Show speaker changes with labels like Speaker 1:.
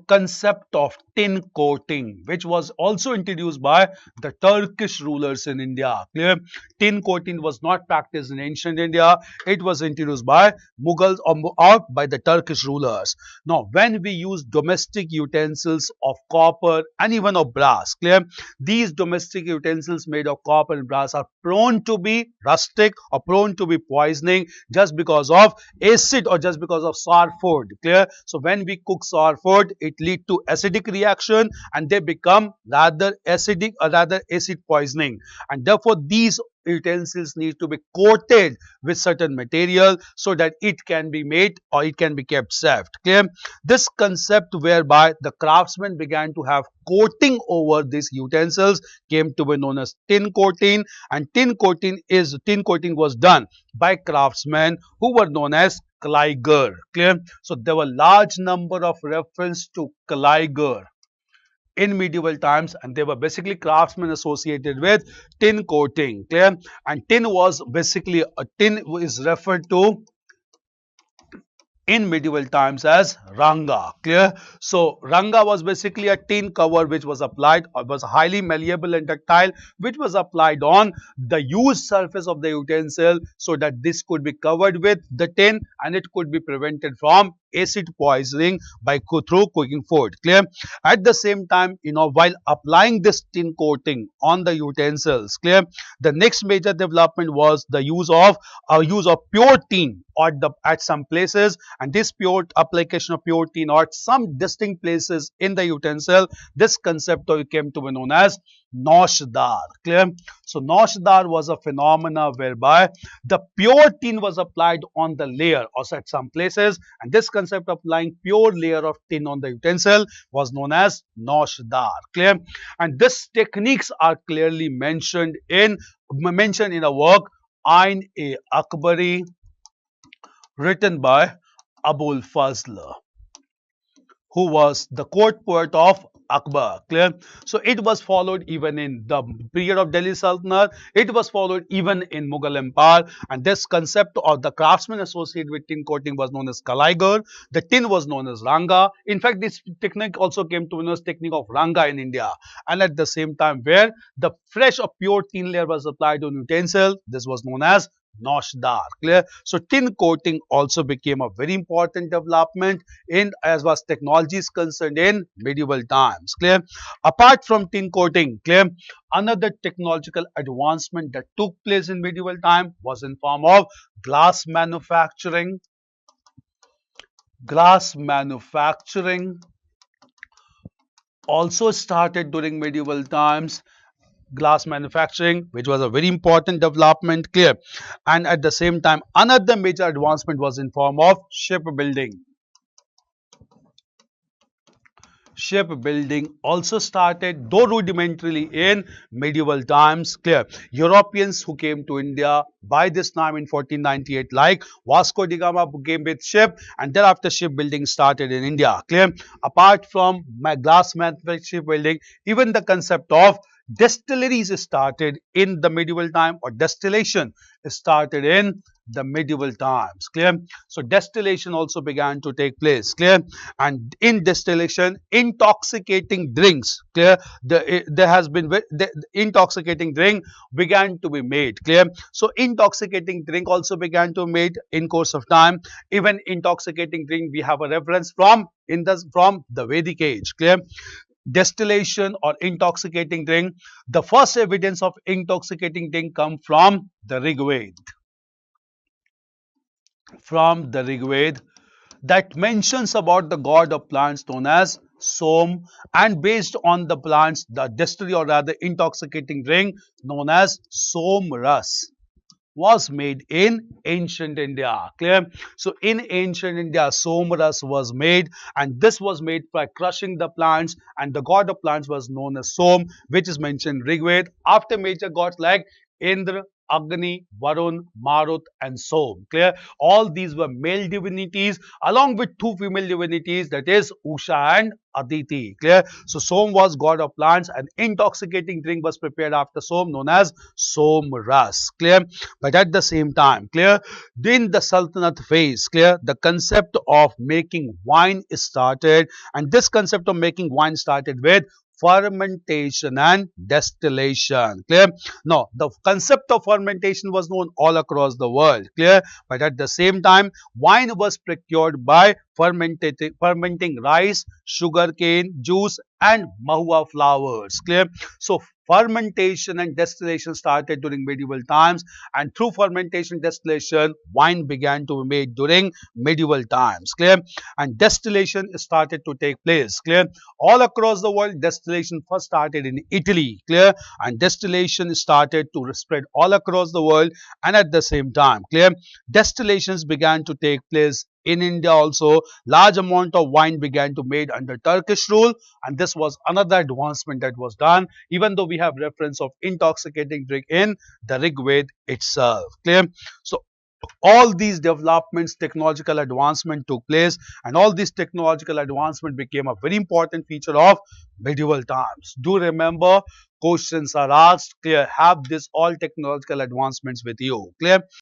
Speaker 1: concept of tin coating, which was also introduced by the Turkish rulers in India. Clear? Tin coating was not practiced in ancient India. It was introduced by Mughals or by the Turkish rulers. Now, when we use domestic utensils of copper and even of brass, clear? These domestic utensils made of copper and brass are prone to be rustic or prone to be poisoning just because of acid or just because of sour food. Clear? So when we cook sour food, it lead to acidic reaction and they become rather acidic or rather acid poisoning, and therefore these utensils need to be coated with certain material so that it can be made or it can be kept safe. Clear? This concept whereby the craftsmen began to have coating over these utensils came to be known as tin coating, and tin coating was done by craftsmen who were known as Kleiger. Clear? So there were large number of reference to Kleiger in medieval times, and they were basically craftsmen associated with tin coating. Clear? And tin is referred to in medieval times as ranga. Clear? So ranga was basically a tin cover which was applied or was highly malleable and ductile, which was applied on the used surface of the utensil so that this could be covered with the tin and it could be prevented from acid poisoning through cooking food. Clear? At the same time, while applying this tin coating on the utensils, clear, the next major development was the use of pure tin at some places, and this pure application of pure tin at some distinct places in the utensil, this concept came to be known as noshdar. Clear? So noshdar was a phenomena whereby the pure tin was applied on the layer or at some places, and this concept of applying pure layer of tin on the utensil was known as noshdar. Clear? And these techniques are clearly mentioned in a work Ain-e-Akbari written by Abul Fazl, who was the court poet of Akbar. Clear? So it was followed even in the period of Delhi Sultanate. It was followed even in Mughal Empire, and this concept of the craftsman associated with tin coating was known as Kalaigar. The tin was known as Ranga. In fact, this technique also came to be known as technique of Ranga in India. And at the same time, where the fresh or pure tin layer was applied on utensil, this was known as noshdar. Clear? So tin coating also became a very important development in as far as technology is concerned in medieval times. Clear? Apart from tin coating, clear, another technological advancement that took place in medieval time was in form of glass manufacturing. Glass manufacturing also started during medieval times. Glass manufacturing, which was a very important development. Clear? And at the same time, another major advancement was in form of shipbuilding. Shipbuilding also started, though rudimentarily, in medieval times. Clear? Europeans who came to India by this time in 1498, like Vasco da Gama, came with ship, and thereafter shipbuilding started in India. Clear? Apart from glass manufacturing, shipbuilding, even the concept of distilleries started in the medieval time, or distillation started in the medieval times. Clear? So distillation also began to take place. Clear? And in distillation, intoxicating drinks, clear, the intoxicating drink began to be made. Clear? So intoxicating drink also began to be made in course of time. Even intoxicating drink, we have a reference from the Vedic age. Clear? Distillation or intoxicating drink, the first evidence of intoxicating drink come from the Rig Veda. From the Rig Veda, that mentions about the god of plants known as Som, and based on the plants, the distillery or rather intoxicating drink known as Som Ras was made in ancient India. Clear? So in ancient India, Som Ras was made, and this was made by crushing the plants, and the god of plants was known as Som, which is mentioned in Rig Veda after major gods like Indra, Agni, Varun, Marut and Som. Clear? All these were male divinities along with two female divinities, that is Usha and Aditi. Clear? So Som was god of plants. An intoxicating drink was prepared after Som known as Som Ras. Clear? But at the same time, clear, in the Sultanate phase, clear, the concept of making wine started, and this concept of making wine started with fermentation and distillation. Clear? Now, the concept of fermentation was known all across the world. Clear? But at the same time, wine was procured by fermenting rice, sugarcane, juice, and mahua flowers. Clear? So, fermentation and distillation started during medieval times, and through fermentation distillation, wine began to be made during medieval times. Clear? And distillation started to take place. Clear? All across the world, distillation first started in Italy. Clear? And distillation started to spread all across the world, and at the same time, clear, distillations began to take place in India also. Large amount of wine began to made under Turkish rule, and this was another advancement that was done, even though we have reference of intoxicating drink in the Rig Veda itself. Clear? So all these developments, technological advancement took place, and all this technological advancement became a very important feature of medieval times. Do remember, questions are asked. Clear? Have this all technological advancements with you. Clear?